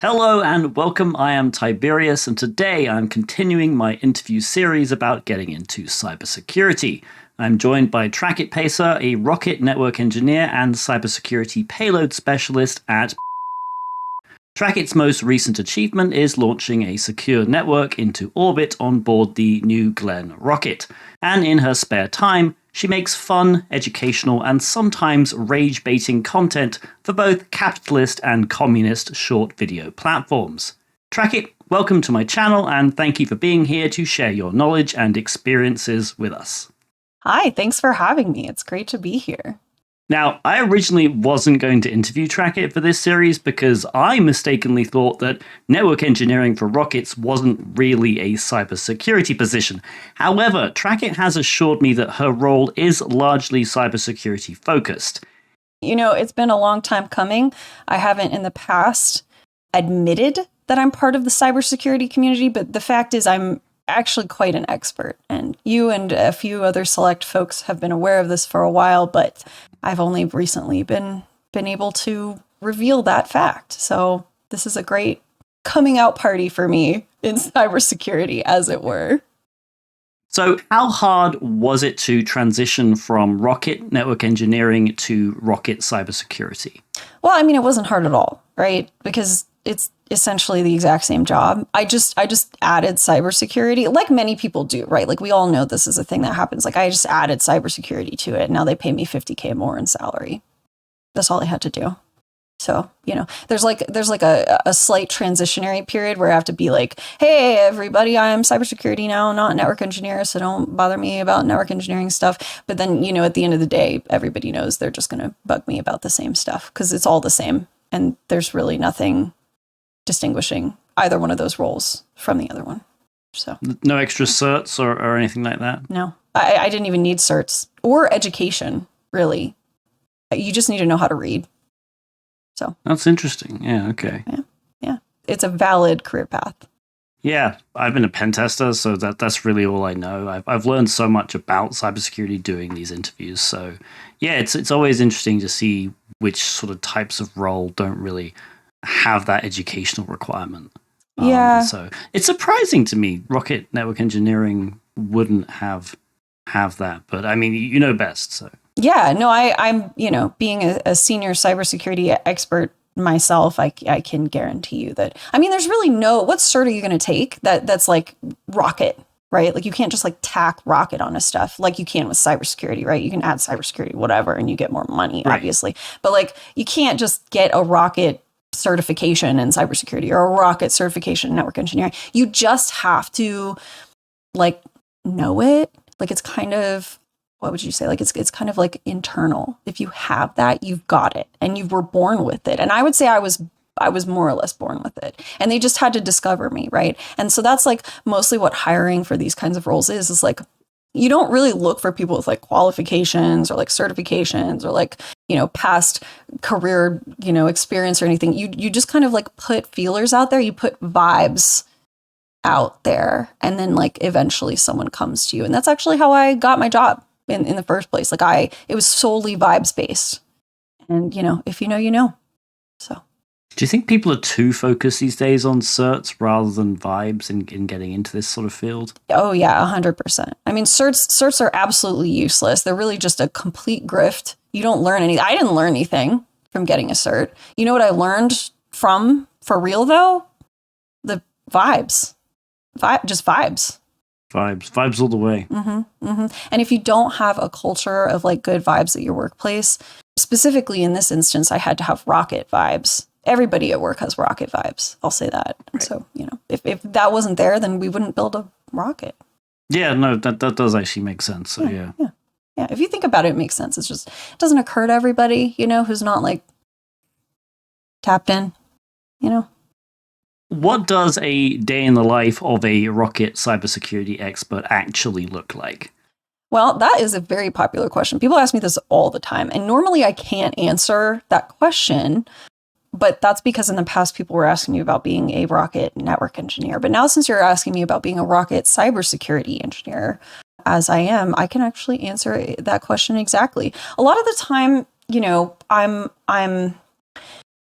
Hello and welcome. I am Tiberius, and today I'm continuing my interview series about getting into cybersecurity. I'm joined by TracketPacer, a rocket network engineer and cybersecurity payload specialist at Tracket's most recent achievement is launching a secure network into orbit on board the New Glenn rocket. And in her spare time, she makes fun, educational, and sometimes rage-baiting content for both capitalist and communist short video platforms. Tracket, welcome to my channel, and thank you for being here to share your knowledge and experiences with us. Hi, thanks for having me. It's great to be here. Now, I originally wasn't going to interview Tracket for this series because I mistakenly thought that network engineering for rockets wasn't really a cybersecurity position. However, Tracket has assured me that her role is largely cybersecurity focused. You know, it's been a long time coming. I haven't in the past admitted that I'm part of the cybersecurity community, but the fact is I'm actually quite an expert. And you and a few other select folks have been aware of this for a while, but I've only recently been able to reveal that fact. So this is a great coming out party for me in cybersecurity, as it were. So how hard was it to transition from rocket network engineering to rocket cybersecurity? Well, I mean, it wasn't hard at all, right? Because it's essentially the exact same job. I just added cybersecurity, like many people do, right? Like we all know this is a thing that happens. Like I just added cybersecurity to it. Now they pay me $50K more in salary. That's all I had to do. So, you know, there's like a slight transitionary period where I have to be like, hey, everybody, I'm cybersecurity now, not network engineer. So don't bother me about network engineering stuff. But then, you know, at the end of the day, everybody knows they're just going to bug me about the same stuff because it's all the same. And there's really nothing distinguishing either one of those roles from the other one. So no extra certs or anything like that? No, I didn't even need certs or education, really. You just need to know how to read. So that's interesting. Yeah, okay. Yeah. It's a valid career path. Yeah, I've been a pen tester, so that's really all I know. I've learned so much about cybersecurity doing these interviews. So yeah, it's always interesting to see which sort of types of role don't really have that educational requirement. Yeah. So it's surprising to me rocket network engineering wouldn't have that, but I mean, you know best. So yeah, no, I'm you know, being a senior cybersecurity expert myself, I can guarantee you that. I mean, there's really what cert are you going to take that's like rocket, right? Like you can't just like tack rocket onto stuff like you can with cybersecurity, right? You can add cybersecurity, whatever, and you get more money, right, obviously. But like you can't just get a rocket certification in cybersecurity or a rocket certification in network engineering. You just have to like know it. Like it's kind of, what would you say? Like it's kind of like internal. If you have that, you've got it and you were born with it. And I would say I was more or less born with it. And they just had to discover me, right? And so that's like mostly what hiring for these kinds of roles is like you don't really look for people with like qualifications or like certifications or like, you know, past career, you know, experience or anything. You just kind of like put feelers out there. You put vibes out there and then like eventually someone comes to you. And that's actually how I got my job in the first place. Like it was solely vibes based. And, you know, if you know, you know. So. Do you think people are too focused these days on certs rather than vibes in getting into this sort of field? Oh, yeah, 100%. I mean, certs are absolutely useless. They're really just a complete grift. You don't learn anything. I didn't learn anything from getting a cert. You know what I learned for real, though? The vibes. Just vibes. Vibes all the way. Mm-hmm, mm-hmm. And if you don't have a culture of like good vibes at your workplace, specifically in this instance, I had to have rocket vibes. Everybody at work has rocket vibes. I'll say that. Right. So, you know, if that wasn't there, then we wouldn't build a rocket. Yeah, no, that does actually make sense. So, yeah. If you think about it, it makes sense. It's just, it doesn't occur to everybody, you know, who's not like tapped in, you know. What does a day in the life of a rocket cybersecurity expert actually look like? Well, that is a very popular question. People ask me this all the time. And normally I can't answer that question. But that's because in the past, people were asking me about being a rocket network engineer. But now, since you're asking me about being a rocket cybersecurity engineer, as I am, I can actually answer that question exactly. A lot of the time, you know, I'm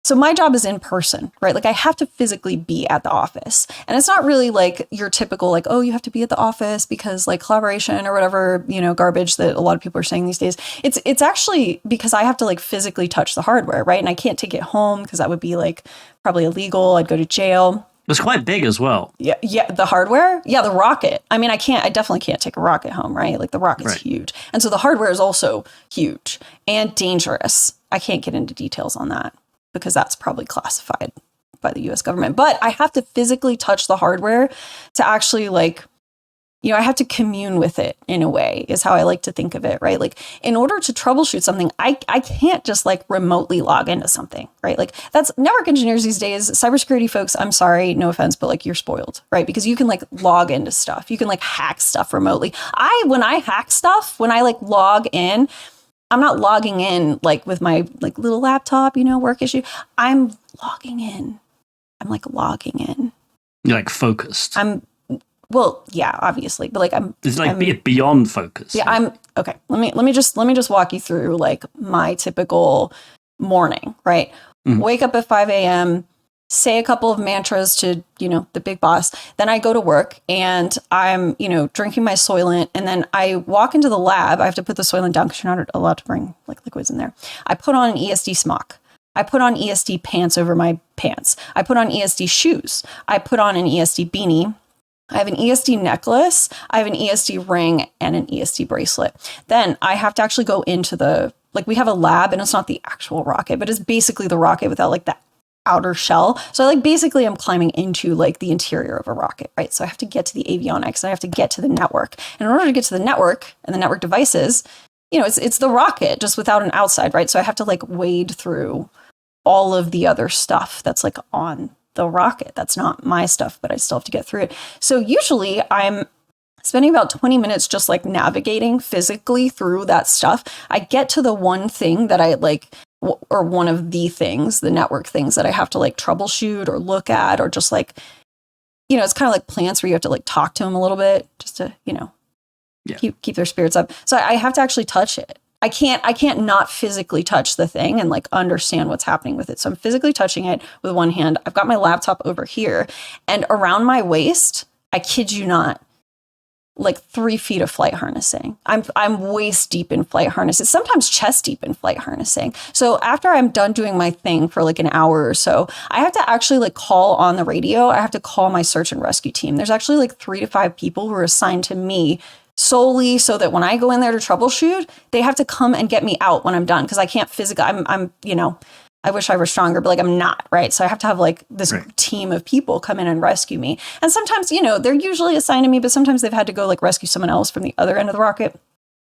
So my job is in person, right? Like I have to physically be at the office. And it's not really like your typical like, oh, you have to be at the office because like collaboration or whatever, garbage that a lot of people are saying these days. It's actually because I have to like physically touch the hardware, right? And I can't take it home because that would be like probably illegal. I'd go to jail. It's quite big as well. Yeah, the hardware? Yeah, the rocket. I mean, I definitely can't take a rocket home, right? Like the rocket's huge. And so the hardware is also huge and dangerous. I can't get into details on that, because that's probably classified by the US government. But I have to physically touch the hardware to actually I have to commune with it in a way, is how I like to think of it, right? Like in order to troubleshoot something, I can't just like remotely log into something, right? Like that's network engineers these days, cybersecurity folks, I'm sorry, no offense, but like you're spoiled, right? Because you can like log into stuff. You can like hack stuff remotely. When I hack stuff, when I like log in, I'm not logging in like with my like little laptop, work issue. I'm logging in. I'm like logging in. You're like focused. Well, yeah, obviously, but like it's like beyond focus. Yeah, I'm okay. Let me just walk you through like my typical morning, right? Mm-hmm. Wake up at 5 a.m., say a couple of mantras to, the big boss. Then I go to work and I'm, drinking my Soylent, and then I walk into the lab. I have to put the Soylent down because you're not allowed to bring like liquids in there. I put on an ESD smock. I put on ESD pants over my pants. I put on ESD shoes. I put on an ESD beanie. I have an ESD necklace, I have an ESD ring, and an ESD bracelet. Then I have to actually go into we have a lab, and it's not the actual rocket, but it's basically the rocket without like the outer shell. So basically I'm climbing into like the interior of a rocket, right? So I have to get to the avionics, I have to get to the network. And in order to get to the network and the network devices, it's the rocket just without an outside, right? So I have to like wade through all of the other stuff that's like on the rocket. That's not my stuff, but I still have to get through it. So usually I'm spending about 20 minutes just like navigating physically through that stuff. I get to the one thing that I like, or one of the things, the network things that I have to like troubleshoot or look at, or just like, it's kind of like plants where you have to like talk to them a little bit just to, keep their spirits up. So I have to actually touch it. I can't not physically touch the thing and like understand what's happening with it. So I'm physically touching it with one hand. I've got my laptop over here, and around my waist, I kid you not, like 3 feet of flight harnessing. I'm waist deep in flight harnesses, sometimes chest deep in flight harnessing. So after I'm done doing my thing for like an hour or so, I have to actually like call on the radio. I have to call my search and rescue team. There's actually like 3 to 5 people who are assigned to me solely so that when I go in there to troubleshoot, they have to come and get me out when I'm done, because I can't physically, I'm I wish I were stronger, but like I'm not, right? So I have to have like this team of people come in and rescue me. And sometimes, they're usually assigned to me, but sometimes they've had to go like rescue someone else from the other end of the rocket.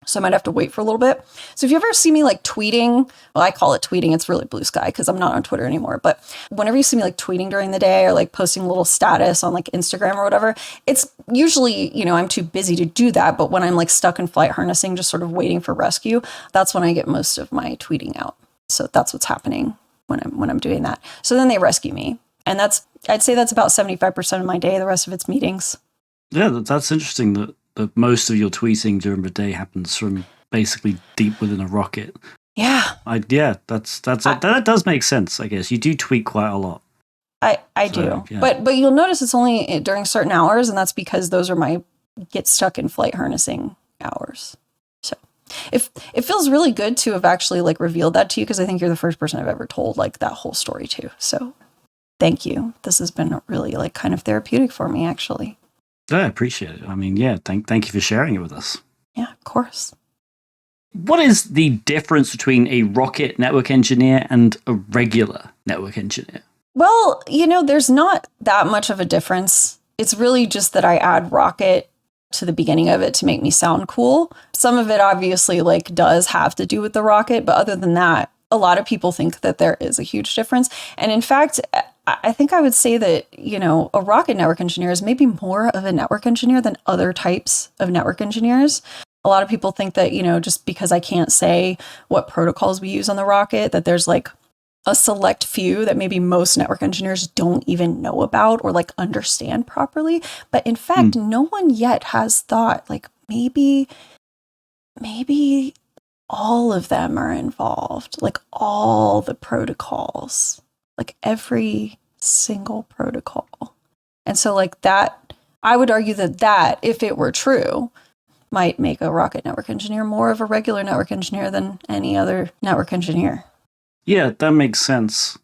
So I might have to wait for a little bit. So if you ever see me like tweeting, well, I call it tweeting. It's really blue sky because I'm not on Twitter anymore. But whenever you see me like tweeting during the day or like posting a little status on like Instagram or whatever, it's usually, I'm too busy to do that. But when I'm like stuck in flight harnessing, just sort of waiting for rescue, that's when I get most of my tweeting out. So that's what's happening when I'm doing that. So then they rescue me. And I'd say that's about 75% of my day. The rest of it's meetings. Yeah, that's interesting that most of your tweeting during the day happens from basically deep within a rocket. Yeah. That does make sense, I guess. You do tweet quite a lot. I do. Yeah. But you'll notice it's only during certain hours, and that's because those are my get stuck in flight harnessing hours. So it feels really good to have actually like revealed that to you, because I think you're the first person I've ever told like that whole story to. So thank you. This has been really like kind of therapeutic for me, actually. I appreciate it. I mean, yeah, thank you for sharing it with us. Yeah, of course. What is the difference between a rocket network engineer and a regular network engineer? Well, there's not that much of a difference. It's really just that I add rocket to the beginning of it to make me sound cool. Some of it obviously like does have to do with the rocket, but other than that, a lot of people think that there is a huge difference. And in fact, I think I would say that, a rocket network engineer is maybe more of a network engineer than other types of network engineers. A lot of people think that, just because I can't say what protocols we use on the rocket, that there's like a select few that maybe most network engineers don't even know about or like understand properly. But in fact, no one yet has thought like maybe all of them are involved, like all the protocols like every single protocol. And so like that, I would argue that if it were true, might make a rocket network engineer more of a regular network engineer than any other network engineer. Yeah, that makes sense.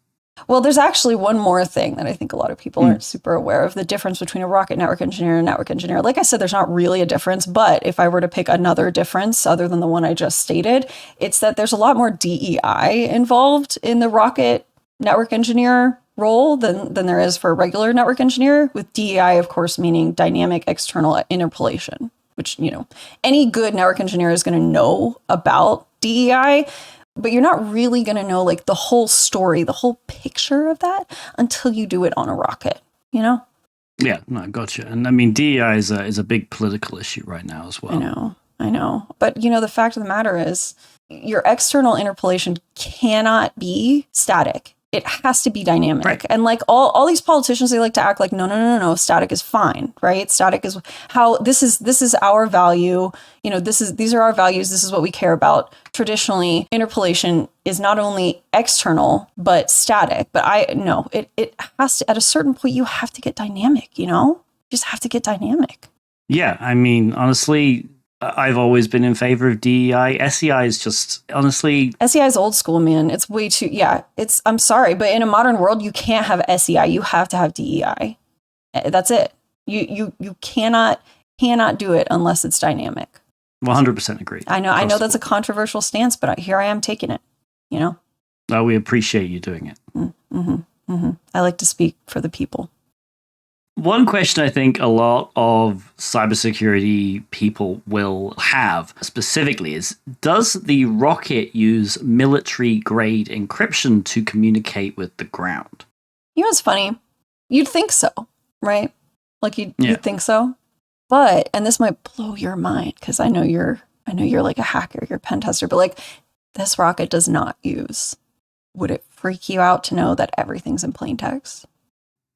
Well, there's actually one more thing that I think a lot of people aren't super aware of, the difference between a rocket network engineer and a network engineer. Like I said, there's not really a difference, but if I were to pick another difference other than the one I just stated, it's that there's a lot more DEI involved in the rocket network engineer role than there is for a regular network engineer, with DEI, of course, meaning dynamic external interpolation, which, you know, any good network engineer is going to know about DEI. But you're not really going to know like the whole story, the whole picture of that until you do it on a rocket, you know? Yeah, no, gotcha. And I mean, DEI is a big political issue right now as well. I know. But, you know, the fact of the matter is your external interpolation cannot be static. It has to be dynamic. Right. And like all these politicians, they like to act like, no, static is fine, right? Static is how this is our value. You know, these are our values. This is what we care about. Traditionally, interpolation is not only external, but static. But it has to, at a certain point, you have to get dynamic, you know? You just have to get dynamic. Yeah, I mean, honestly, I've always been in favor of DEI. SEI is just, honestly... SEI is old school, man. It's way too... Yeah, I'm sorry, but in a modern world, you can't have SEI. You have to have DEI. That's it. You cannot do it unless it's dynamic. 100% agree. I know that's a controversial stance, but here I am taking it, you know? Oh, we appreciate you doing it. I like to speak for the people. One question I think a lot of cybersecurity people will have specifically is, does the rocket use military-grade encryption to communicate with the ground? You know what's funny? You'd think so, right? Like you'd think so. But, and this might blow your mind because I know you're like a hacker, you're a pen tester, but like this rocket does not use. Would it freak you out to know that everything's in plain text?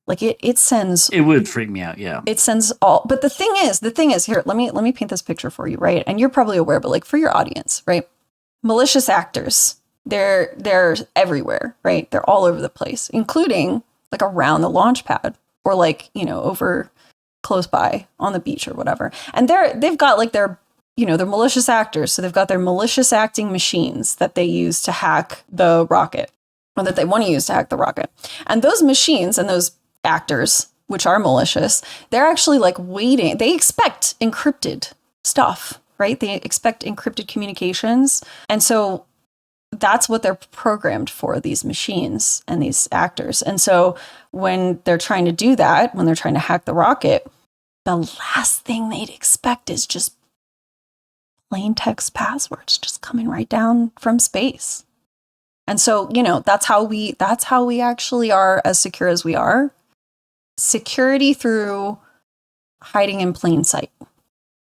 Like it sends. It would freak me out, yeah. It sends all. But the thing is here. Let me paint this picture for you, right? And you're probably aware, but like for your audience, right? Malicious actors, they're everywhere, right? They're all over the place, including like around the launch pad or like, you know, over close by on the beach or whatever. And they've got like they're malicious actors, so they've got their malicious acting machines that they use to hack the rocket, or that they want to use to hack the rocket. And those machines and those actors, which are malicious, they're actually like waiting. They expect encrypted stuff, right? They expect encrypted communications. And so that's what they're programmed for, these machines and these actors. And so when they're trying to do that, when they're trying to hack the rocket, the last thing they'd expect is just plain text passwords just coming right down from space. And so, you know, that's how we actually are as secure as we are. Security through hiding in plain sight,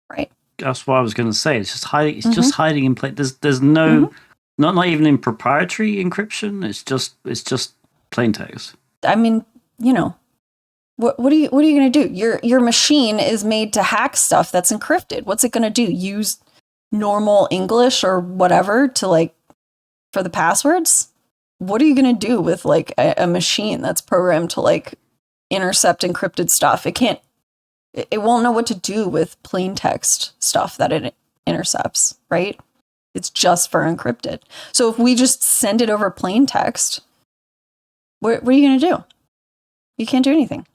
right? That's what I was going to say. It's just hiding. It's just hiding in plain. There's no, not even in proprietary encryption. It's just plain text. I mean, you know, what are you going to do? Your machine is made to hack stuff that's encrypted. What's it going to do? Use normal English or whatever to like for the passwords? What are you going to do with like a machine that's programmed to like intercept encrypted stuff? It won't know what to do with plain text stuff that it intercepts, right? It's just for encrypted. So if we just send it over plain text, what are you going to do? You can't do anything.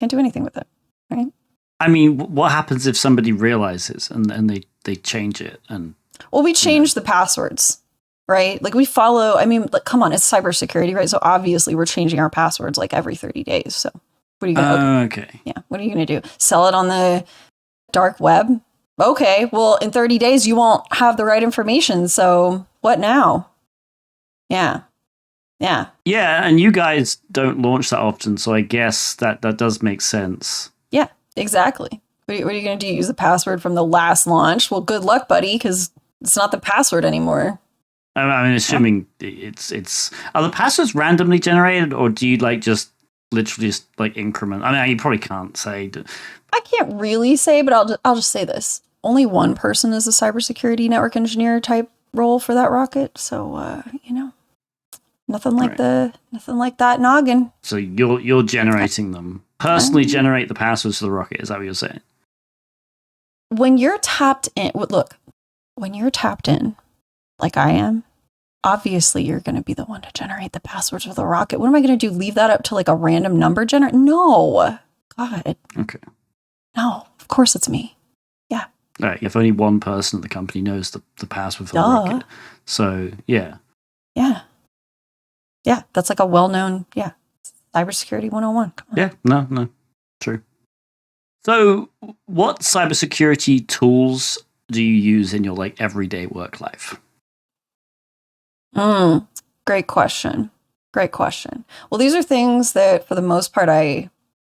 Can't do anything with it, right? I mean, what happens if somebody realizes and they change it? And well, we change the passwords, right? Like we follow. I mean, like, come on, it's cybersecurity, right? So obviously we're changing our passwords like every 30 days. So what are you going to okay. Yeah. What are you going to do? Sell it on the dark web? Okay. Well, in 30 days, you won't have the right information. So what now? Yeah. Yeah. Yeah. And you guys don't launch that often. So I guess that does make sense. Yeah, exactly. What are you going to do? Use the password from the last launch? Well, good luck, buddy, because it's not the password anymore. I mean, assuming it's are the passwords randomly generated, or do you like just literally just like increment? I mean, you probably can't say. I can't really say, but I'll just say this: only one person is a cybersecurity network engineer type role for that rocket. So you know, Nothing like Right. nothing like that noggin. So you're generating them. Personally generate the passwords to the Rocket. Is that what you're saying? When you're tapped in, look, when you're tapped in, like I am, obviously you're going to be the one to generate the passwords for the Rocket. What am I going to do? Leave that up to like a random number generator? No. God. Okay. No. Of course it's me. Yeah. Right. If only one person at the company knows the password for the Duh. Rocket. So, yeah. Yeah. Yeah. That's like a well-known, cybersecurity 101. Come on. Yeah. No. True. So, what cybersecurity tools do you use in your like everyday work life? Great question. Great question. Well, these are things that for the most part I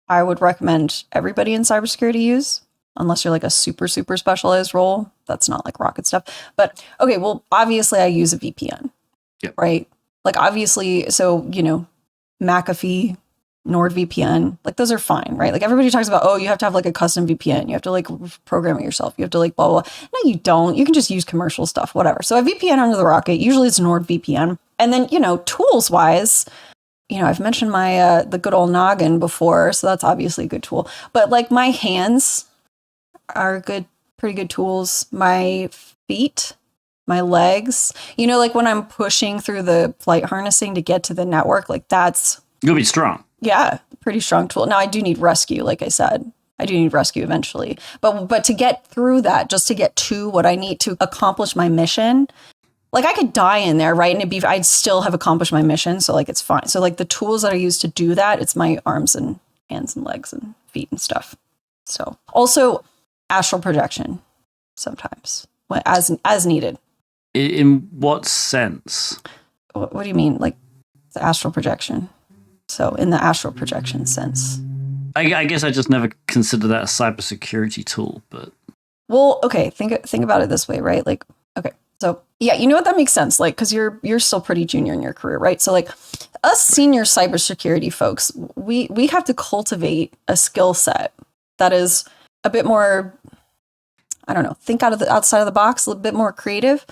would recommend everybody in cybersecurity use, unless you're like a super, super specialized role. That's not like rocket stuff. But okay, well, obviously I use a VPN, Yep. right? Like obviously, so, McAfee, NordVPN, like those are fine, right? Like everybody talks about, oh, you have to have like a custom VPN. You have to like program it yourself. You have to like blah, blah, blah. No, you don't. You can just use commercial stuff, whatever. So a VPN under the Rocket, usually it's NordVPN. And then, tools wise, I've mentioned my the good old noggin before, so that's obviously a good tool. But like my hands are pretty good tools. My feet, my legs, like when I'm pushing through the flight harnessing to get to the network, like that's You'll be strong. pretty strong tool. Now I do need rescue, like I said. I do need rescue eventually. But to get through that, just to get to what I need to accomplish my mission, like I could die in there, right? And I'd still have accomplished my mission. So like it's fine. So like the tools that I use to do that, it's my arms and hands and legs and feet and stuff. So also astral projection sometimes as needed. In what sense? What do you mean? Like the astral projection? So in the astral projection sense. I guess I just never considered that a cybersecurity tool, but Well, okay, think about it this way, right? Like, okay. So yeah, you know what, that makes sense. Like, because you're still pretty junior in your career, right? So like us senior cybersecurity folks, we have to cultivate a skill set that is a bit more, I don't know, think outside of the box, a little bit more creative.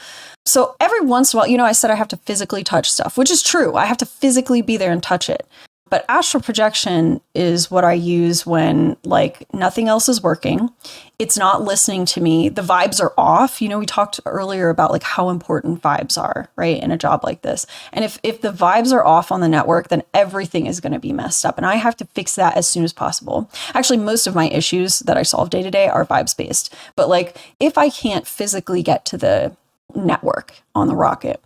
So every once in a while, I said I have to physically touch stuff, which is true. I have to physically be there and touch it. But astral projection is what I use when like nothing else is working. It's not listening to me. The vibes are off. We talked earlier about like how important vibes are, right? In a job like this. And if the vibes are off on the network, then everything is going to be messed up. And I have to fix that as soon as possible. Actually, most of my issues that I solve day to day are vibes based. But like if I can't physically get to the network on the Rocket,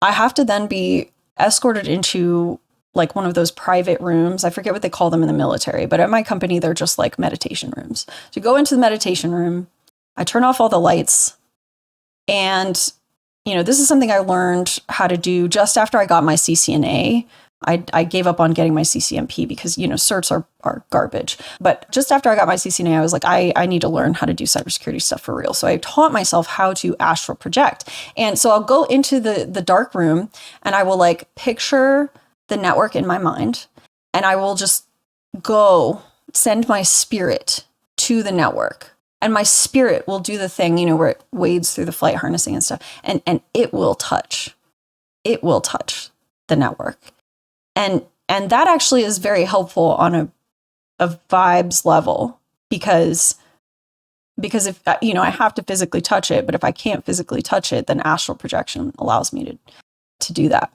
I have to then be escorted into like one of those private rooms. I forget what they call them in the military, but at my company, they're just like meditation rooms. So go into the meditation room, I turn off all the lights. And, this is something I learned how to do just after I got my CCNA. I gave up on getting my CCNP because, certs are garbage. But just after I got my CCNA, I was like, I need to learn how to do cybersecurity stuff for real. So I taught myself how to astral project. And so I'll go into the dark room and I will like picture the network in my mind, and I will just send my spirit to the network, and my spirit will do the thing, where it wades through the flight harnessing and stuff, and it will touch the network, and that actually is very helpful on a vibes level because if I have to physically touch it, but if I can't physically touch it, then astral projection allows me to do that.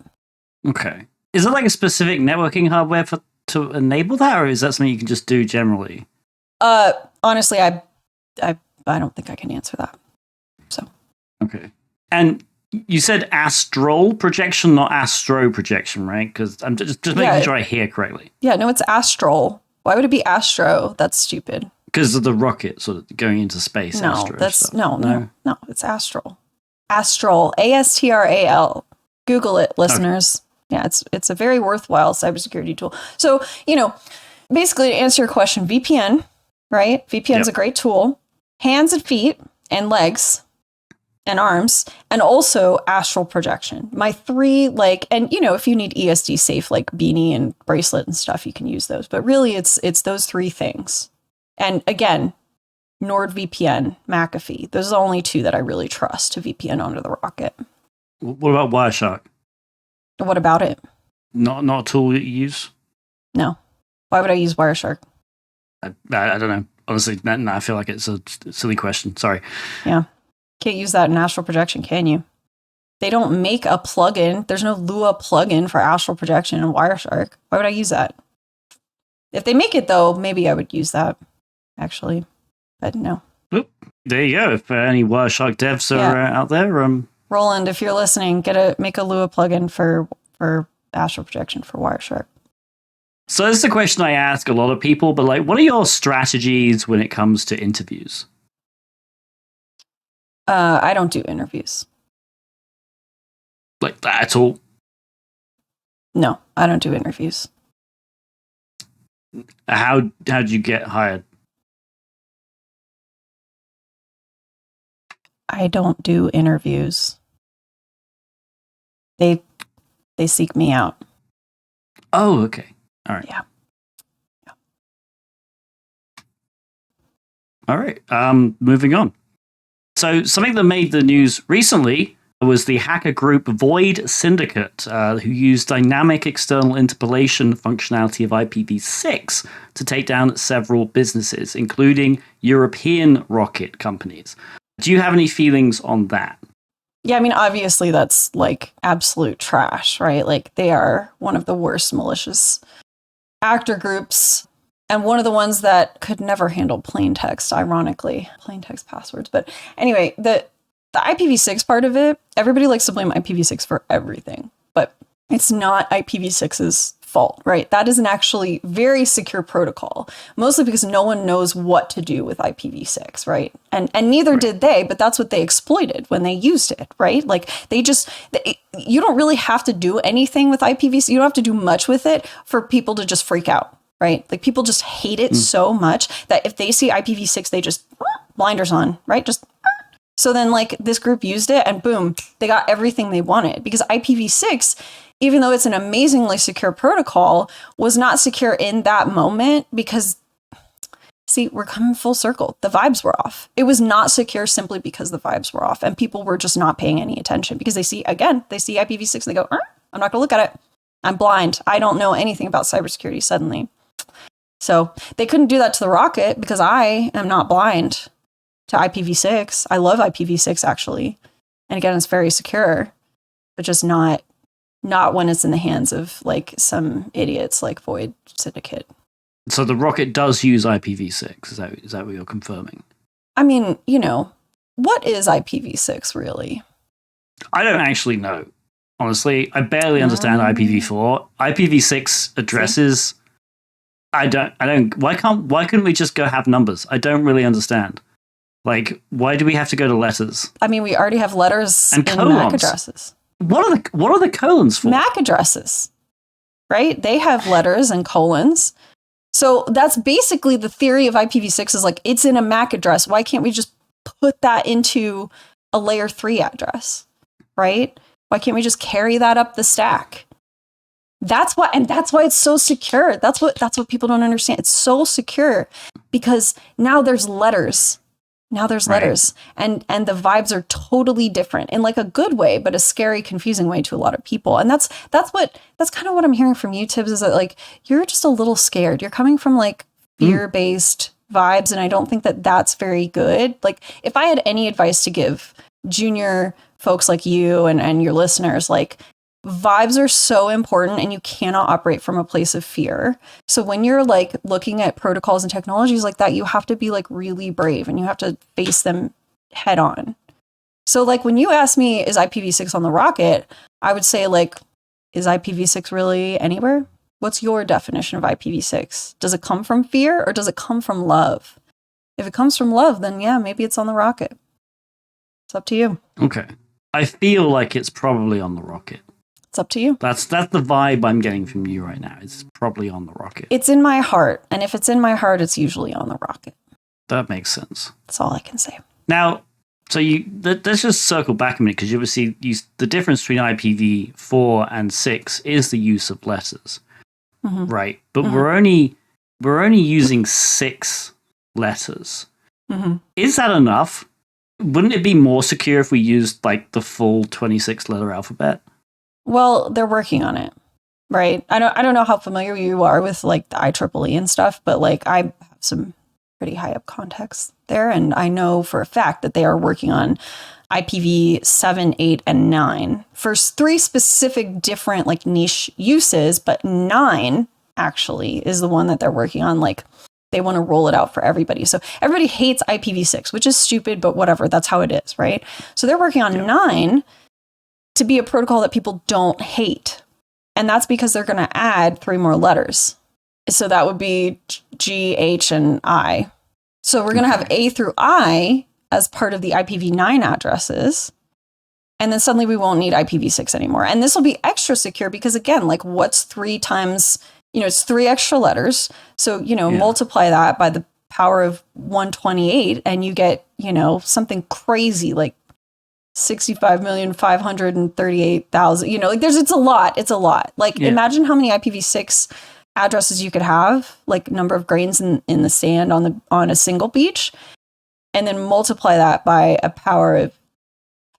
okay. Is it like a specific networking hardware to enable that, or is that something you can just do generally? Honestly, I don't think I can answer that. So. Okay. And you said astral projection, not astro projection, right? Because I'm just making sure I hear correctly. Yeah, no, it's astral. Why would it be astro? That's stupid. Because of the rocket sort of going into space. No, astro that's stuff. no, it's astral. Astral, ASTRAL. Google it, listeners. Okay. Yeah, it's a very worthwhile cybersecurity tool. So, basically to answer your question, VPN, right? VPN is a great tool. Hands and feet and legs and arms, and also astral projection. My three, and if you need ESD safe, like beanie and bracelet and stuff, you can use those. But really it's those three things. And again, NordVPN, McAfee, those are the only two that I really trust to VPN onto the Rocket. What about Wireshark? What about it? Not a tool that you use? No. Why would I use Wireshark? I don't know. Honestly, no, I feel like it's a silly question. Sorry. Yeah. Can't use that in astral projection, can you? They don't make a plugin. There's no Lua plugin for astral projection in Wireshark. Why would I use that? If they make it, though, maybe I would use that, actually. But no. Oop, there you go. If any Wireshark devs are out there. Roland, if you're listening, make a Lua plugin for astral projection for Wireshark. So this is a question I ask a lot of people, but like, what are your strategies when it comes to interviews? I don't do interviews. Like that at all? No, I don't do interviews. How did you get hired? I don't do interviews. They seek me out. Oh, okay. All right. Yeah. All right. Moving on. So something that made the news recently was the hacker group Void Syndicate, who used dynamic external interpolation functionality of IPv6 to take down several businesses, including European rocket companies. Do you have any feelings on that? Yeah, I mean, obviously that's like absolute trash, right? Like they are one of the worst malicious actor groups and one of the ones that could never handle plain text, ironically. Plain text passwords. But anyway, the IPv6 part of it, everybody likes to blame IPv6 for everything, but it's not IPv6's fault, right? That is an actually very secure protocol, mostly because no one knows what to do with IPv6, right? And neither did they, but that's what they exploited when they used it, right? Like you don't really have to do anything with IPv6. You don't have to do much with it for people to just freak out, right? Like people just hate it so much that if they see IPv6, they just blinders on, right? So then like this group used it and boom, they got everything they wanted because IPv6, even though it's an amazingly secure protocol, was not secure in that moment because, see, we're coming full circle. The vibes were off. It was not secure simply because the vibes were off and people were just not paying any attention because they see IPv6 and they go, I'm not going to look at it. I'm blind. I don't know anything about cybersecurity suddenly. So they couldn't do that to the Rocket because I am not blind to IPv6. I love IPv6 actually. And again, it's very secure, but just not when it's in the hands of like some idiots like Void Syndicate. So the Rocket does use IPv6. Is that what you're confirming? I mean, what is IPv6 really? I don't actually know. Honestly, I barely understand IPv4. IPv6 addresses. I don't. Why couldn't we just go have numbers? I don't really understand. Like, why do we have to go to letters? I mean, we already have letters and in colons. MAC addresses. What are the colons for? MAC addresses, right? They have letters and colons. So that's basically the theory of IPv6 is like, it's in a MAC address. Why can't we just put that into a layer 3 address, right? Why can't we just carry that up the stack? That's why it's so secure. That's what people don't understand. It's so secure because now there's letters. And the vibes are totally different in like a good way, but a scary, confusing way to a lot of people. And that's kind of what I'm hearing from you, Tibbs, is that like you're just a little scared. You're coming from like fear-based vibes, and I don't think that that's very good. Like if I had any advice to give junior folks like you and your listeners, like vibes are so important and you cannot operate from a place of fear. So when you're like looking at protocols and technologies like that, you have to be like really brave and you have to face them head on. So like when you ask me, is IPv6 on the Rocket? I would say like, is IPv6 really anywhere? What's your definition of IPv6? Does it come from fear or does it come from love? If it comes from love, then yeah, maybe it's on the Rocket. It's up to you. Okay. I feel like it's probably on the Rocket. It's up to you. That's the vibe I'm getting from you right now. It's probably on the Rocket. It's in my heart. And if it's in my heart, it's usually on the Rocket. That makes sense. That's all I can say. Now, so let's just circle back a minute because you obviously the difference between IPv4 and 6 is the use of letters, right? But we're only using 6 letters. Is that enough? Wouldn't it be more secure if we used like the full 26 letter alphabet? Well, they're working on it, right? I don't know how familiar you are with like the IEEE and stuff, but like I have some pretty high up context there, and I know for a fact that they are working on IPv7, 8, and 9 for 3 specific different like niche uses, but 9 actually is the one that they're working on. Like they want to roll it out for everybody. So everybody hates IPv6, which is stupid, but whatever, that's how it is, right? So they're working on 9 to be a protocol that people don't hate. And that's because they're going to add 3 more letters. So that would be G, H, and I. So we're going to have A through I as part of the IPv9 addresses. And then suddenly we won't need IPv6 anymore. And this will be extra secure because, again, like what's 3 times, it's 3 extra letters. So, multiply that by the power of 128 and you get, something crazy like 65,538,000, like it's a lot. It's a lot. Like imagine how many IPv6 addresses you could have, like number of grains in the sand on a single beach. And then multiply that by a power of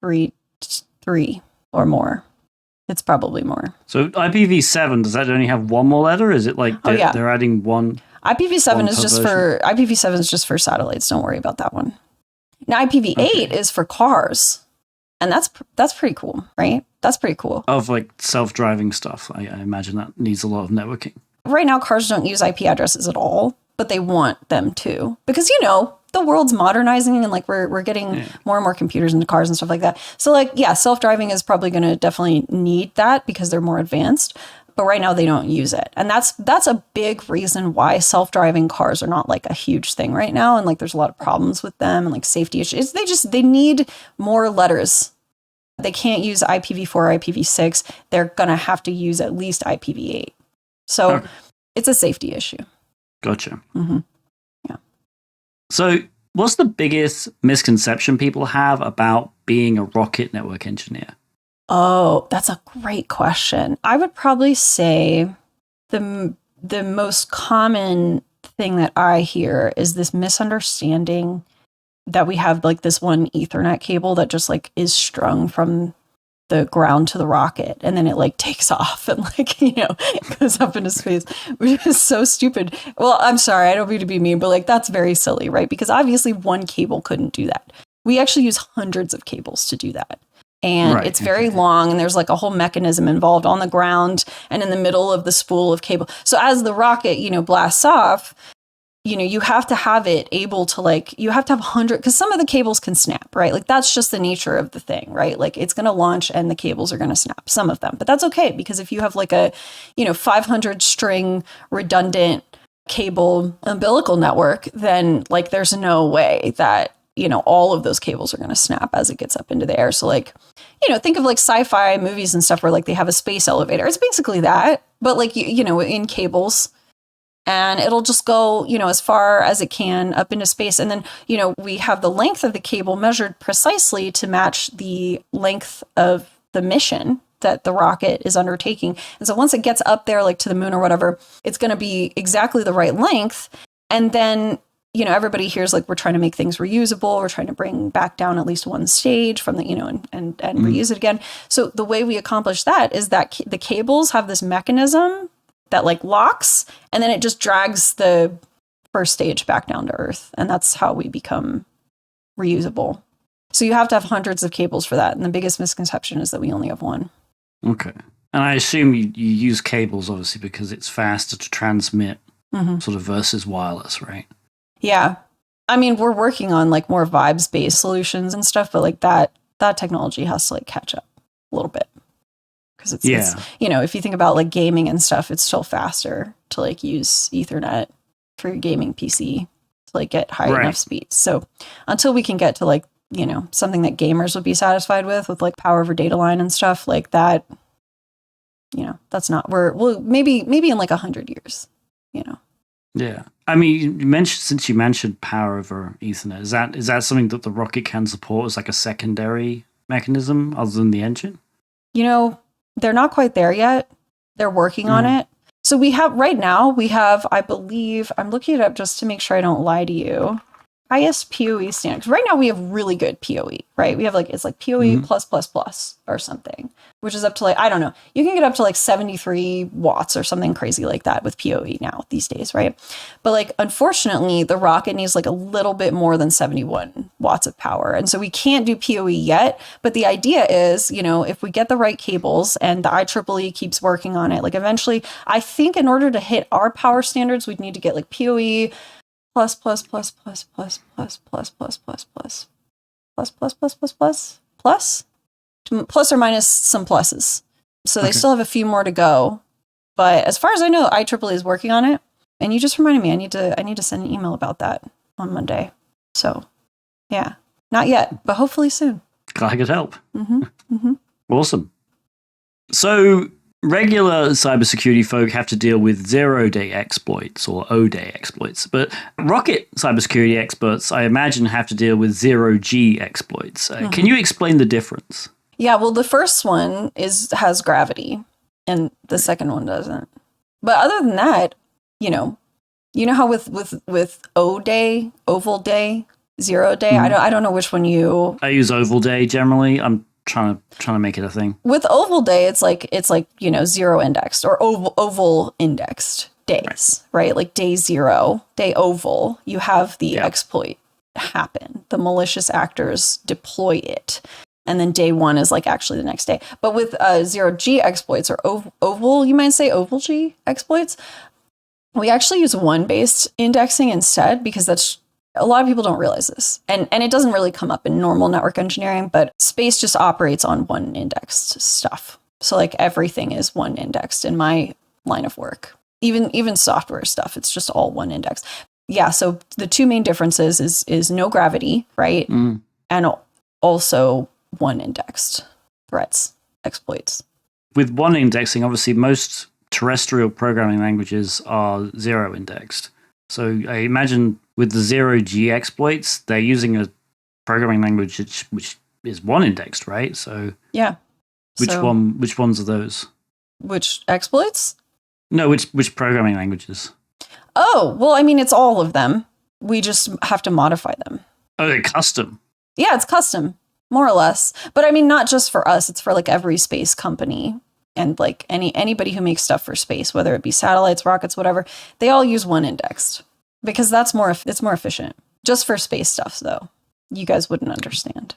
three or more. It's probably more. So IPv7, does that only have 1 more letter? Is it like they're adding one? IPv7 is just for satellites. Don't worry about that one. Now IPv8 is for cars, and that's pretty cool, right? That's pretty cool. Of like self-driving stuff, I imagine that needs a lot of networking. Right now, cars don't use IP addresses at all, but they want them to because the world's modernizing and like we're getting more and more computers into cars and stuff like that. So like, self-driving is probably going to definitely need that because they're more advanced, but right now they don't use it. And that's a big reason why self-driving cars are not like a huge thing right now. And like, there's a lot of problems with them and like safety issues. They need more letters. They can't use IPv4 or IPv6. They're going to have to use at least IPv8. So it's a safety issue. Gotcha. Mm-hmm. So what's the biggest misconception people have about being a rocket network engineer? Oh, that's a great question. I would probably say the most common thing that I hear is this misunderstanding that we have like this one Ethernet cable that just like is strung from the ground to the rocket, and then it like takes off and like goes up into space, which is so stupid. Well, I'm sorry, I don't mean to be mean, but like that's very silly, right? Because obviously one cable couldn't do that. We actually use hundreds of cables to do that, and it's very long, and there's like a whole mechanism involved on the ground and in the middle of the spool of cable. So as the rocket blasts off, you have to have it able to like, you have to have 100, because some of the cables can snap, right? Like that's just the nature of the thing, right? Like it's going to launch and the cables are going to snap, some of them, but that's okay. Because if you have like a, 500 string redundant cable umbilical network, then like there's no way that, all of those cables are going to snap as it gets up into the air. So like, think of like sci-fi movies and stuff where like they have a space elevator. It's basically that, but like, in cables. And it'll just go, as far as it can up into space. And then, we have the length of the cable measured precisely to match the length of the mission that the rocket is undertaking. And so once it gets up there, like to the moon or whatever, it's going to be exactly the right length. And then, everybody hears like we're trying to make things reusable. We're trying to bring back down at least one stage from the, and reuse it again. So the way we accomplish that is that the cables have this mechanism that like locks, and then it just drags the first stage back down to Earth. And that's how we become reusable. So you have to have hundreds of cables for that. And the biggest misconception is that we only have one. Okay. And I assume you use cables, obviously, because it's faster to transmit sort of versus wireless, right? Yeah. I mean, we're working on like more vibes-based solutions and stuff, but like that technology has to like catch up a little bit. Because it's, if you think about like gaming and stuff, it's still faster to like use Ethernet for your gaming PC to like get high enough speeds. So until we can get to like, something that gamers would be satisfied with like power over data line and stuff like that, that's not, we'll maybe in like 100 years, Yeah. I mean, you mentioned power over Ethernet, is that something that the rocket can support as like a secondary mechanism other than the engine? They're not quite there yet. They're working on it. So right now, I believe, I'm looking it up just to make sure I don't lie to you. highest PoE standard. 'Cause right now we have really good PoE, right? We have like, it's like PoE plus plus plus or something, which is up to like, I don't know. You can get up to like 73 watts or something crazy like that with PoE now these days, right? But like, unfortunately, the Rocket needs like a little bit more than 71 watts of power. And so we can't do PoE yet. But the idea is, you know, if we get the right cables and the IEEE keeps working on it, like eventually, I think in order to hit our power standards, we'd need to get like PoE plus plus plus plus plus plus plus plus plus plus plus plus plus plus plus or minus some pluses. So they still have a few more to go. But as far as I know, IEEE is working on it. And you just reminded me, I need to send an email about that on Monday. So yeah, not yet, but hopefully soon. Glad I could help. Awesome. So regular cybersecurity folk have to deal with zero-day exploits or O-day exploits, but Rocket cybersecurity experts, I imagine, have to deal with zero-G exploits. Can you explain the difference? Yeah, well, the first one has gravity, and the second one doesn't. But other than that, you know how with O-day, oval day, zero day. I don't know which one you. I use oval day generally. I'm trying to make it a thing. With oval day, it's like zero indexed or oval indexed days, right? Like day zero, day oval, you have the exploit happen. The malicious actors deploy it. And then day one is like actually the next day. But with zero G exploits or oval, you might say oval G exploits, we actually use one-based indexing instead, because that's a lot of people don't realize this. And it doesn't really come up in normal network engineering, but space just operates on one indexed stuff. So like everything is one indexed in my line of work. Even software stuff, it's just all one index. Yeah, so the two main differences is no gravity, right? And also one indexed threats, exploits. With one indexing, obviously most terrestrial programming languages are zero indexed. So I imagine with the zero G exploits, they're using a programming language which is one indexed, right? So yeah. Which ones are those? Which exploits? No, which programming languages? Oh, well, I mean, it's all of them. We just have to modify them. Oh, they're custom. Yeah, it's custom, more or less. But I mean, not just for us. It's for like every space company and like anybody who makes stuff for space, whether it be satellites, rockets, whatever. They all use one indexed because it's more efficient. Just for space stuff, though, you guys wouldn't understand.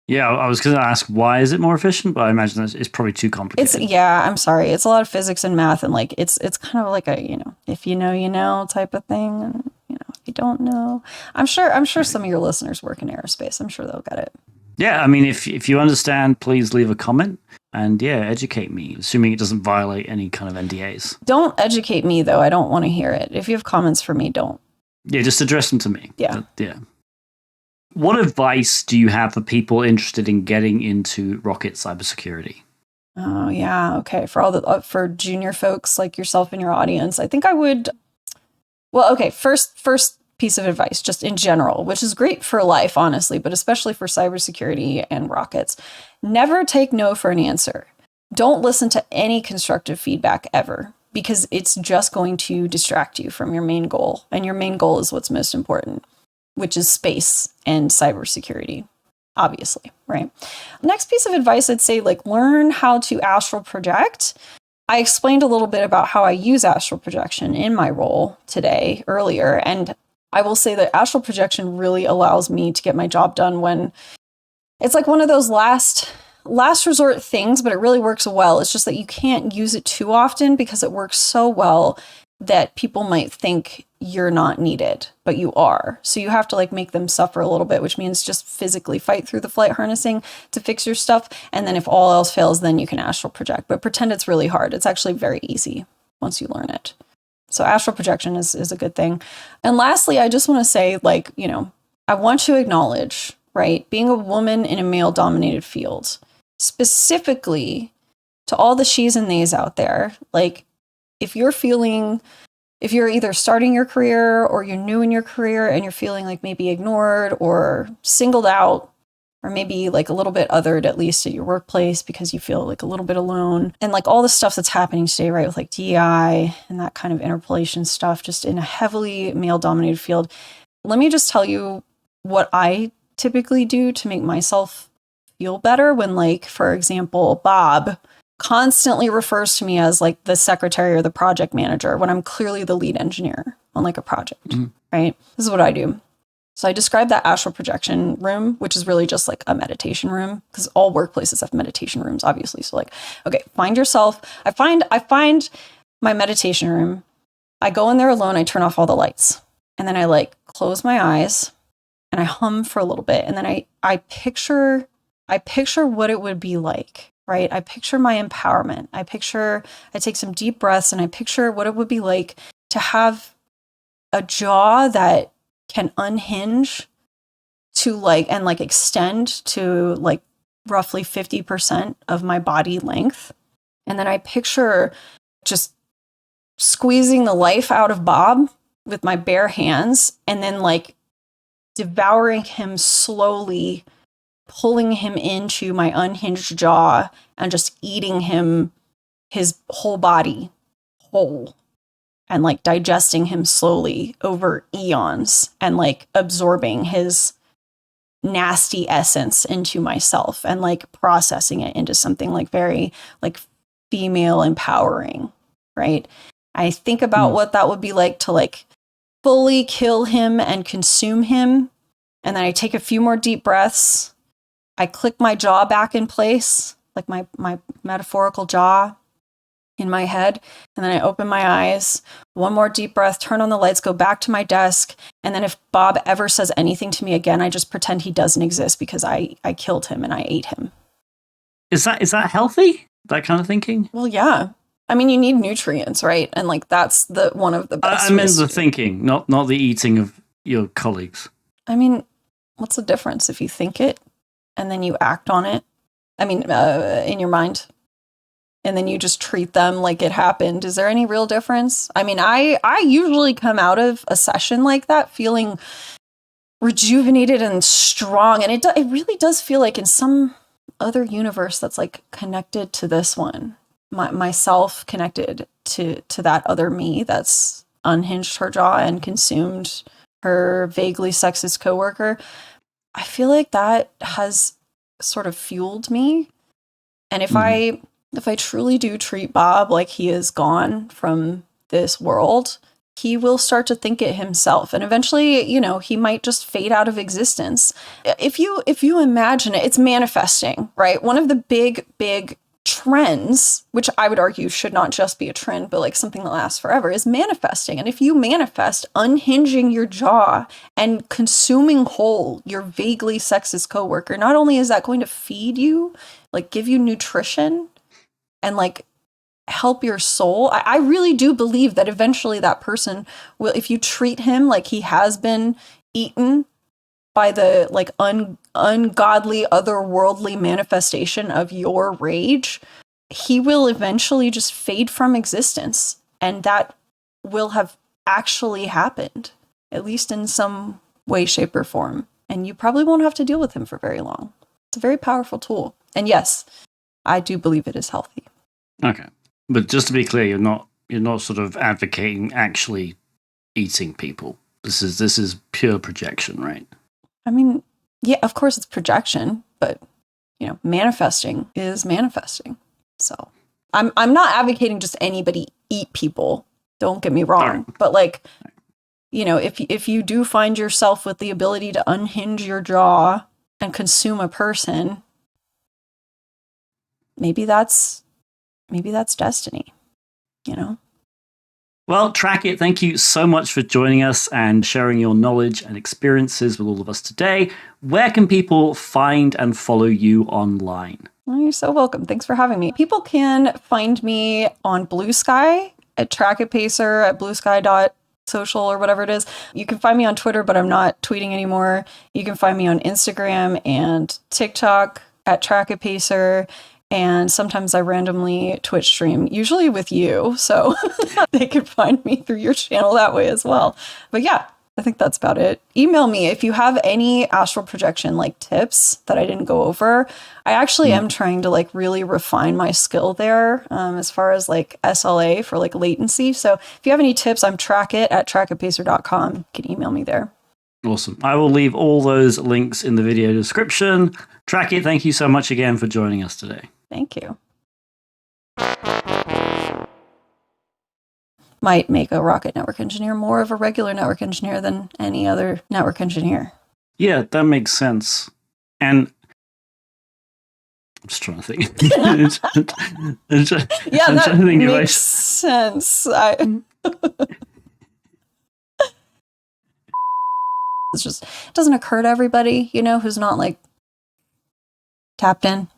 Yeah, I was going to ask why is it more efficient, but I imagine it's probably too complicated. I'm sorry. It's a lot of physics and math, and like it's kind of like a if you know type of thing, and if you don't know, I'm sure some of your listeners work in aerospace. I'm sure they'll get it. Yeah, I mean, if you understand, please leave a comment and educate me, assuming it doesn't violate any kind of NDAs. Don't educate me though. I don't want to hear it. If you have comments for me, don't. Yeah, just address them to me. Yeah. Yeah. What advice do you have for people interested in getting into rocket cybersecurity? Oh yeah, okay. For junior folks like yourself in your audience, I think I would. Well, okay. First piece of advice, just in general, which is great for life, honestly, but especially for cybersecurity and rockets. Never take no for an answer. Don't listen to any constructive feedback ever, because it's just going to distract you from your main goal, and your main goal is what's most important, which is space and cybersecurity, obviously, right? Next piece of advice, I'd say, learn how to astral project. I explained a little bit about how I use astral projection in my role today earlier, and I will say that astral projection really allows me to get my job done when it's like one of those last resort things, but it really works well. It's just that you can't use it too often because it works so well that people might think you're not needed, but you are. So you have to make them suffer a little bit, which means just physically fight through the flight harnessing to fix your stuff. And then if all else fails, then you can astral project, but pretend it's really hard. It's actually very easy once you learn it. So astral projection is a good thing. And lastly, I just want to say, I want to acknowledge, right, being a woman in a male dominated field, specifically to all the she's and theys out there, if you're either starting your career or you're new in your career and you're feeling like maybe ignored or singled out, or maybe a little bit othered, at least at your workplace, because you feel a little bit alone, and all the stuff that's happening today, right, with DEI and that kind of interpolation stuff, just in a heavily male dominated field. Let me just tell you, what I typically do to make myself feel better when, like, for example, Bob constantly refers to me as like the secretary or the project manager when I'm clearly the lead engineer on like a project, right? This is what I do. So I describe that astral projection room, which is really just like a meditation room, because all workplaces have meditation rooms, obviously. So like, okay, find yourself. I find my meditation room. I go in there alone. I turn off all the lights, and then I like close my eyes and I hum for a little bit, and then I picture what it would be like. Right? I picture my empowerment. I take some deep breaths and I picture what it would be like to have a jaw that can unhinge to like, and like extend to like roughly 50% of my body length. And then I picture just squeezing the life out of Bob with my bare hands and then like devouring him slowly, pulling him into my unhinged jaw and just eating him, his whole body whole, and like digesting him slowly over eons and like absorbing his nasty essence into myself and like processing it into something like very like female empowering, right? I think about what that would be like to like fully kill him and consume him. And then I take a few more deep breaths. I click my jaw back in place, like my metaphorical jaw in my head. And then I open my eyes, one more deep breath, turn on the lights, go back to my desk. And then if Bob ever says anything to me again, I just pretend he doesn't exist because I killed him and I ate him. Is that healthy? That kind of thinking? Well, yeah. I mean, you need nutrients, right? And like that's one of the best. I meant the thinking, not the eating of your colleagues. I mean, what's the difference if you think it and then you act on it? I mean, in your mind, and then you just treat them like it happened. Is there any real difference? I mean, I usually come out of a session like that feeling rejuvenated and strong, and it really does feel like in some other universe that's like connected to this one, myself connected to that other me that's unhinged her jaw and consumed her vaguely sexist coworker. I feel like that has sort of fueled me. And if I truly do treat Bob like he is gone from this world, he will start to think it himself. And eventually, he might just fade out of existence. If you imagine it, it's manifesting, right? One of the big trends, which I would argue should not just be a trend, but like something that lasts forever, is manifesting. And if you manifest unhinging your jaw and consuming whole your vaguely sexist coworker, not only is that going to feed you, like give you nutrition and like help your soul, I really do believe that eventually that person will, if you treat him like he has been eaten by the like ungodly, otherworldly manifestation of your rage, he will eventually just fade from existence. And that will have actually happened, at least in some way, shape, or form. And you probably won't have to deal with him for very long. It's a very powerful tool. And yes, I do believe it is healthy. Okay. But just to be clear, you're not sort of advocating actually eating people. This is pure projection, right? I mean, yeah, of course it's projection, but manifesting is manifesting. So I'm not advocating just anybody eat people. Don't get me wrong. Right. But like, if you do find yourself with the ability to unhinge your jaw and consume a person, maybe that's destiny, Well, Tracket, thank you so much for joining us and sharing your knowledge and experiences with all of us today. Where can people find and follow you online? Well, you're so welcome. Thanks for having me. People can find me on Blue Sky at TracketPacer at bluesky.social or whatever it is. You can find me on Twitter, but I'm not tweeting anymore. You can find me on Instagram and TikTok at TracketPacer. And sometimes I randomly Twitch stream, usually with you. So they can find me through your channel that way as well. But yeah, I think that's about it. Email me if you have any astral projection like tips that I didn't go over. I actually am trying to like really refine my skill there as far as like SLA for like latency. So if you have any tips, I'm Tracket at tracketpacer.com. You can email me there. Awesome. I will leave all those links in the video description. Tracket, thank you so much again for joining us today. Thank you. Might make a rocket network engineer more of a regular network engineer than any other network engineer. Yeah, that makes sense. And I'm just trying to think. Yeah, that makes sense. It's just, it doesn't occur to everybody, who's not like tapped in,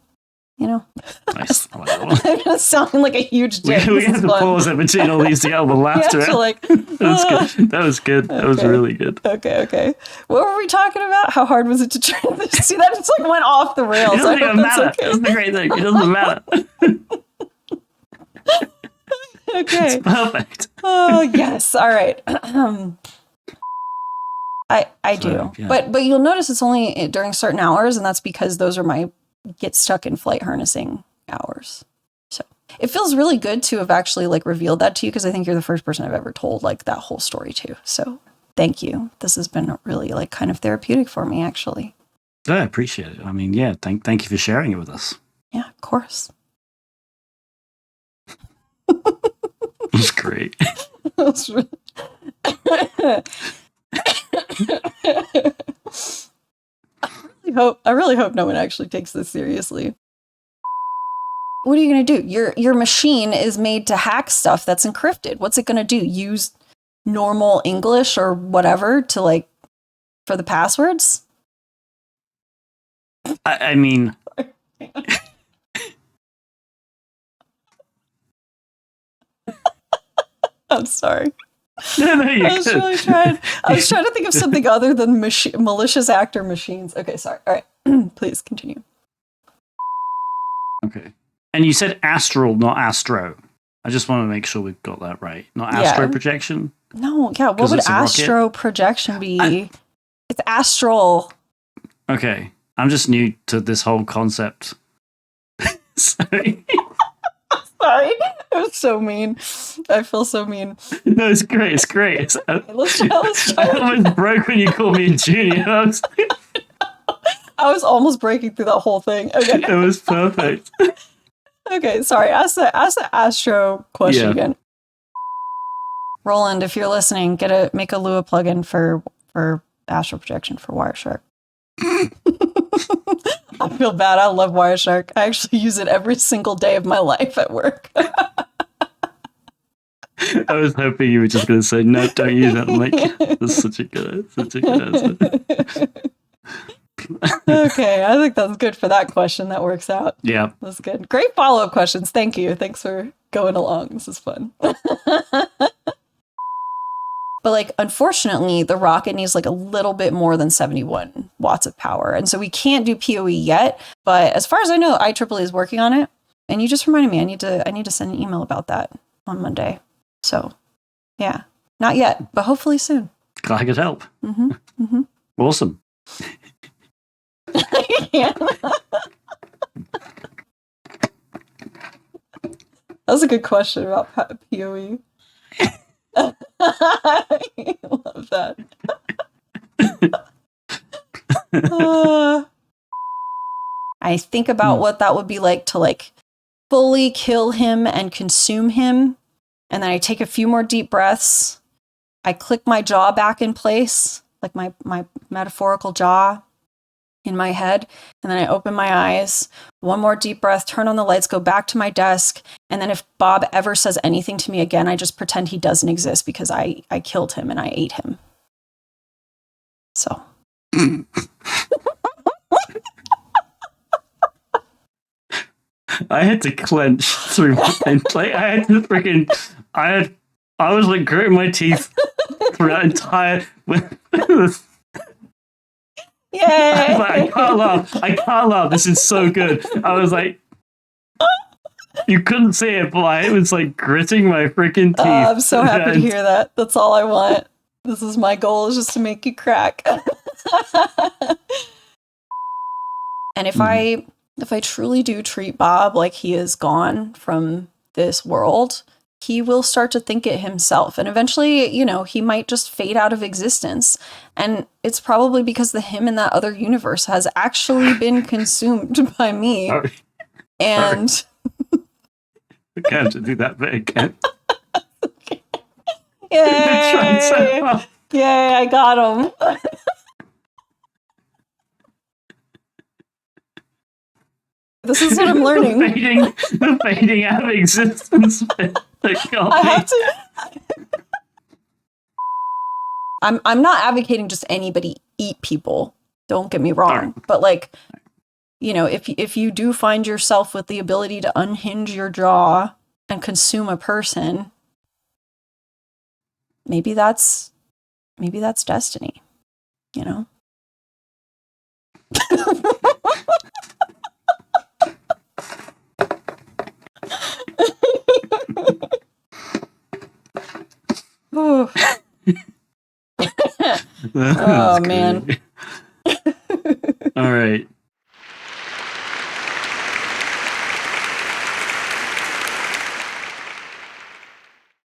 Nice. I like that one. I'm sounding like a huge dick. We have to pause in between all these to get all the laughter. That was good. That was really good. Okay. What were we talking about? How hard was it to train this? See, that just went off the rails. It doesn't even matter. Okay. That's the great thing. It doesn't matter. Okay. It's perfect. Oh, yes. All right. I do. Yeah. But you'll notice it's only during certain hours, and that's because those are my get stuck in flight harnessing hours. So it feels really good to have actually revealed that to you, because I think you're the first person I've ever told that whole story to. So thank you. This has been really kind of therapeutic for me, actually. I appreciate it. I mean, yeah, thank you for sharing it with us. Yeah, of course. It was great. I really hope no one actually takes this seriously. What are you going to do? Your machine is made to hack stuff that's encrypted. What's it going to do? Use normal English or whatever to for the passwords? I mean, I'm sorry. No, I was really trying. I was trying to think of something other than malicious actor machines. Okay, sorry. All right, please continue. Okay, and you said astral, not astro. I just want to make sure we've got that right. Not astro projection. No, yeah. What would astro projection be? It's astral. Okay, I'm just new to this whole concept. Sorry. Sorry, it was so mean. I feel so mean. No, it's great. It's great. Let's try. I almost broke when you called me junior. I was almost breaking through that whole thing. Okay, it was perfect. Okay, sorry. Ask the astro question again. Roland, if you're listening, make a Lua plugin for astral projection for Wireshark. I feel bad. I love Wireshark. I actually use it every single day of my life at work. I was hoping you were just going to say, no, don't use it. I'm like, that's such a good answer. Okay, I think that's good for that question. That works out. Yeah. That's good. Great follow-up questions. Thank you. Thanks for going along. This is fun. But unfortunately, the rocket needs a little bit more than 71 watts of power. And so we can't do PoE yet. But as far as I know, IEEE is working on it. And you just reminded me, I need to send an email about that on Monday. So yeah, not yet, but hopefully soon. Glad I could help. Mm-hmm. Mm-hmm. Awesome. That was a good question about PoE. I love that. I think about what that would be like to fully kill him and consume him. And then I take a few more deep breaths. I click my jaw back in place, my metaphorical jaw in my head. And then I open my eyes, one more deep breath, turn on the lights, go back to my desk. And then if Bob ever says anything to me again, I just pretend he doesn't exist because I killed him and I ate him. So. I had to clench through my I had to freaking I was gritting my teeth through that entire Yay! I can't laugh. This is so good. I was you couldn't see it, but I was gritting my freaking teeth. I'm so happy to hear that. That's all I want. This is my goal, is just to make you crack. And if I truly do treat Bob like he is gone from this world, he will start to think it himself. And eventually, he might just fade out of existence. And it's probably because the him in that other universe has actually been consumed by me. Sorry. And I can't do that bit again. Yay! Yay, I got him. This is what I'm learning. The fading out of existence bit. I have to. I'm not advocating just anybody eat people. Don't get me wrong. But like, if you do find yourself with the ability to unhinge your jaw and consume a person, maybe that's destiny, Oh man. All right.